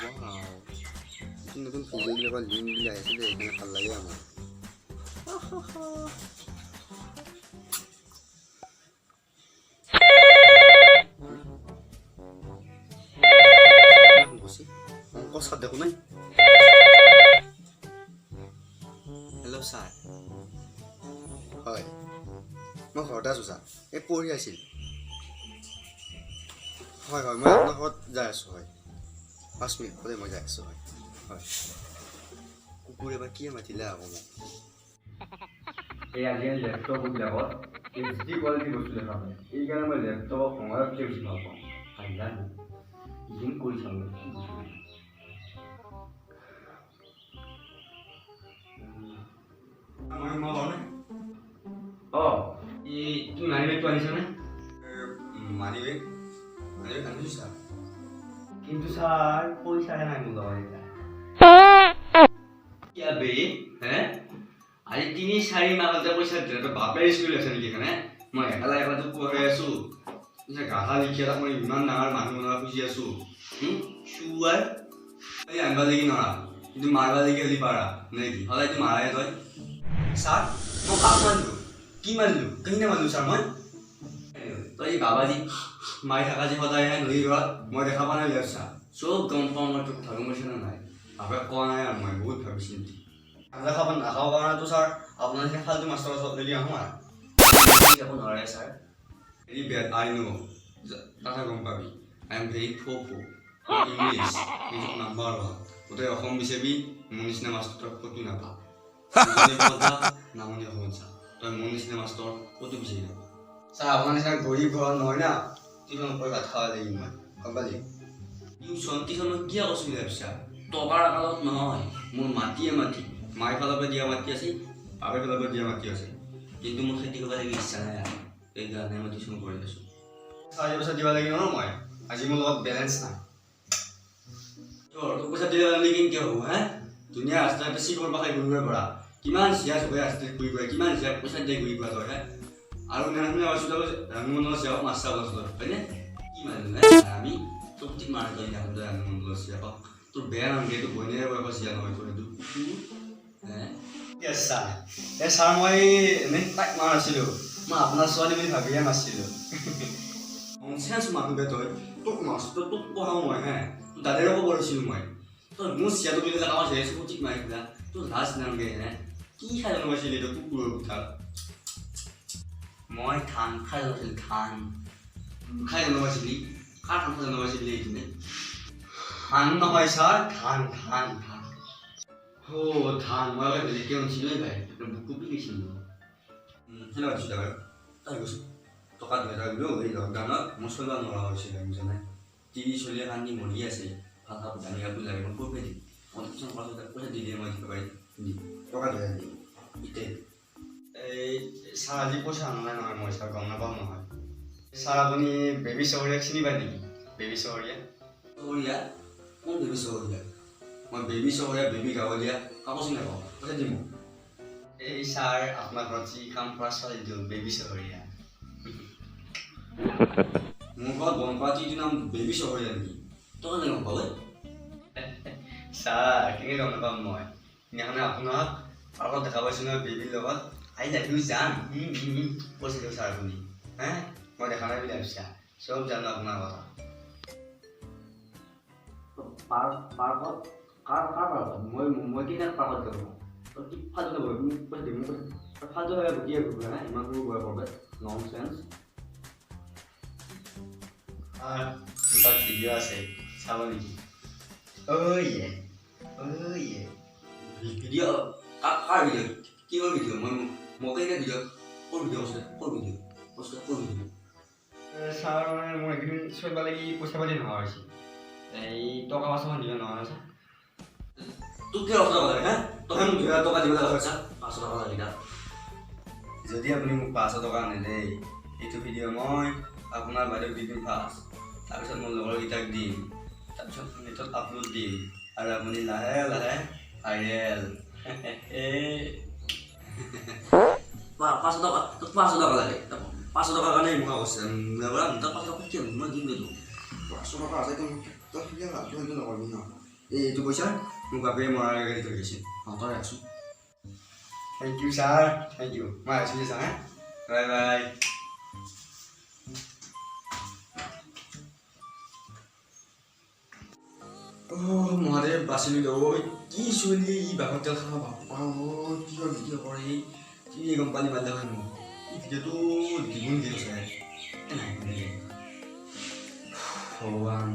Wow. নতুন ভিডিঅ'বিলাকৰ লিংকবিলাক আহিছে যে সেইকাৰণে ভাল লাগে আমাৰ। অংক দেখো নাই। Hello' sir. হয় মই ঘৰতে আছোঁ ছাৰ। এই পঢ়ি আছিল। হয় হয় মই আপোনাৰ ঘৰত যাই আছোঁ। হয় 5 মিনিট পৰে মই যাই আছোঁ। হয় হয় কুকুৰে এবাৰ কিয় মাতিলে আকৌ মোক। এই আজিকালি লেপটপবিলাকত HD কোৱালিটি বস্তু দেখা পায়। এইকাৰণে মই লেপটপক সময়তকৈ বেছি ভাল পাওঁ। নাজানো ইজিন কৰি চাওঁ তুমি মানি বেগটো আনিছানে? মানি বেগ আনিছোঁ ছাৰ। কিন্তু ছাৰ পইচাহে নাই মোৰ লগত এতিয়া। কিয় বে আজি 3-4 মাহতে পইচা দিলে তই বাপে স্কুল আছে নেকি? কাৰণে মই একেলা একেলাটো পঢ়াই আছোঁ। গাধা লিখি এটা মই ইমান ডাঙৰ মানুহ বনাব খুজি আছোঁ। চুৱাই আনিবা লাগি নৰা কিন্তু মাৰিবা লাগি হ'লি পাৰা নেকি? সদায়তো মাৰাই তই। ছাৰ মই কাক মাৰিলোঁ? কি মাৰিলোঁ? কেনে মাৰিলোঁ ছাৰ মই? তই বাবাজি মাৰি থকা যে সদায় নদী ঘৰত মই দেখা পোৱা নাই ছাৰ। চব গম পাওঁ মই তোক কথা গম পাইছেনে নাই? বাপে কোৱা নাই আৰু মই বহুত ভাবিছোঁ নেকি আঞ্জা খাব নাখাব কাৰণেতো ছাৰ আপোনাৰ নিচিনা ফাল্টু মাষ্টৰ ওচৰত লৈ আহোঁ আৰু যাব নোৱাৰে sir. Very bad I know কথা গম পাবি। আই এম ভেৰি ফ'ফো ইংলিছ নাম্বাৰ 1 গোটেই অসম বিচাৰি মোৰ নিচিনা মাষ্টৰ ক'তো নাপাওঁ। নামনি অসমত চা তই মোৰ নিচিনা মাষ্টৰ ক'তো বিচাৰি নাপাওঁ। ছাৰ আপোনাৰ নিচিনা গৰীব ঘৰত নহয় না টিউশ্যন কৰি ভাত খাব লাগিব মই গম পালি। টিউশ্যন মই কিয় অসুবিধা পিছা টকাৰ আকালত নহয় মোৰ মাটিয়ে মাটি মাৰ ফালৰ পৰা দিয়া মাটি আছে বাপেৰ ফালৰ পৰা দিয়া মাটি আছে কিন্তু মোৰ খেতি কৰিব লাগিব ইচ্ছা নাই আৰু সেইকাৰণে মই টিউশ্যন কৰি আছোঁ। 4 পইচা দিব লাগিব ন মই আজি মোৰ লগত বেলেঞ্চ নাই। তোৰ পইচা দিব লাগিব কিয় হ'ব ধুনীয়া ৰাস্তা এটা চিকৰ পাখাই ঘূৰিব পৰা কিমান চিয়া চবে ৰাস্তাত ঘূৰি ফুৰে কিমান চিয়া পইচা দিয়ে ঘূৰি ফুৰা তই আৰু নেনাশুনে ৰান্ধমণ্ডল চিয়া মাছ চাব হয়নে কি মানে আমি তোক ঠিক মাৰি তই ৰান্ধমণ্ডল চিয়া তোৰ বেয়া নালাগে এইটো বইনেৰে বয়স চিয়া নহয় তোৰ এইটো ছাৰ মই এনেই তাক মাৰ আছিলোঁ মই আপোনাৰ ছোৱালী বুলি ভাবিয়ে মাৰিছিলোঁ। ননচেন্স মানুহ বে তই তোক মাষ্টৰ তোক পঢ়াওঁ মই তোৰ দাদাৰকো পঢ়িছিলোঁ মই তই মোৰ চিয়াটো বুলি কামত হেৰিছোঁ ঠিক মাৰি ফুৰা তোৰ লাজ নালাগে কি খাই জানিছিলি তই কুকুৰৰ কথা মই ধান খাই জানিছিলোঁ ধান খাই জানিছিলি কাৰ ধান খাই জানিছিলি এইখিনি ধান নহয় ছাৰ ধান ধান ধান ধান মই বেলেগ কিয় নাছিলোঁ ভাই বুকু লিখিছিলোঁ সেনেকুৱা দিছোঁ বাৰু তাই কৈছোঁ টকা 2000 দিলোঁ এই লকডাউনত মোৰ চলিব নোৱাৰা হৈছিলে বুজিছানে টিভি চলিয়ে কান্দি মৰি আছে ভাল কাপোৰ দামী কাপোৰ লাগে মই ক'ৰ পৰা দিম মই টিউশ্যন ক্লাছত পইচা দি দিয়ে মই দিব পাৰিম টকা 2000 দিম ইতে এই ছাৰ আজি পইচা অনা নাই নহয় মই ছাৰ গম নাপাওঁ নহয়। ছাৰ আপুনি বেবী চহৰীয়াক চিনি পায় নেকি? বেবী চহৰীয়া চহৰীয়া কোন বেবী চহৰীয়া? মই বেবী চহৰীয়া বেবী গাঁৱলীয়া কাকো চিনি নাপাওঁ পইচা দিম মোক। এই ছাৰ আপোনাৰ ঘৰত যি কাম কৰা ছোৱালীটো বেবী চহৰীয়া মোৰ ঘৰত বন কৰা যিটো নাম বেবী চহৰীয়া নেকি তই কেনেকৈ গম পালে? ছাৰ কেনেকৈ গম নাপাম মই সেইদিনাখনে আপোনাক পাৰ্কত দেখা পাইছোঁ নহয় বেবীৰ লগত আই লাভ ইউ জান কৈছিলোঁ ছাৰ আপুনি মই দেখা নাই বুলি ভাবিছা চব জানো আপোনাৰ কথা। পাৰ্কত কাৰ পাৰ্কত মই কি পাৰ্কত যাব তই কি ফাল্টু যাব মোক পইচা দিম ফাল্টু হৈ বুকিয়ে ঘূৰা ইমান সৰু বয়সৰ ননচেন্স। তাত ভিডিঅ' আছে চাব নেকি? ভিডিঅ' কাৰ ভিডিঅ' কিহৰ ভিডিঅ' মই কেনে ভিডিঅ' ক'ৰ ভিডিঅ' আছে ক'ৰ ভিডিঅ' ছাৰ মানে মোৰ এইকেইদিন চলিব লাগি পইচা পাতি নোহোৱা হৈছে এই টকা 500 দিব নোহোৱা হৈছে তোক কিয় 500 টকা লাগে তই মোক 2000 টকা দিব লগা হৈছে 500 টকা লাগে যদি আপুনি মোক 500 টকা নিদিয়ে এইটো ভিডিঅ' মই আপোনাৰ বাইদেউক দি দিম ফাৰ্ষ্ট তাৰপিছত মোৰ লগৰকেইটাক দিম তাৰপিছত নেটত আপলোড দিম আৰু আপুনি লাহে লাহে ভাইৰেল 500 টকা তোক 500 টকা লাগে 500 টকাৰ কাৰণে মোক কৈছে তাৰ 500 টকা কিয় মই দিম এইটো 500 টকা আছে তই নকৰিবি ন এইটো পইচা মোক বাপেৰে মৰাৰ আগে থৈ গৈছে তই আছোঁ thank you sir thank you মই আছোঁ ছাৰ হা বাই বাই মহাদেৱ বাচিলোঁ ঐ কি চলি ই বাঘৰ তেল খাব বাপা কিয় ভিডিঅ' কৰে কি গম পালি বাদ হয় মোক ভিডিঅ'টো দিবই নিদিয়ে চাই নাই ভগৱান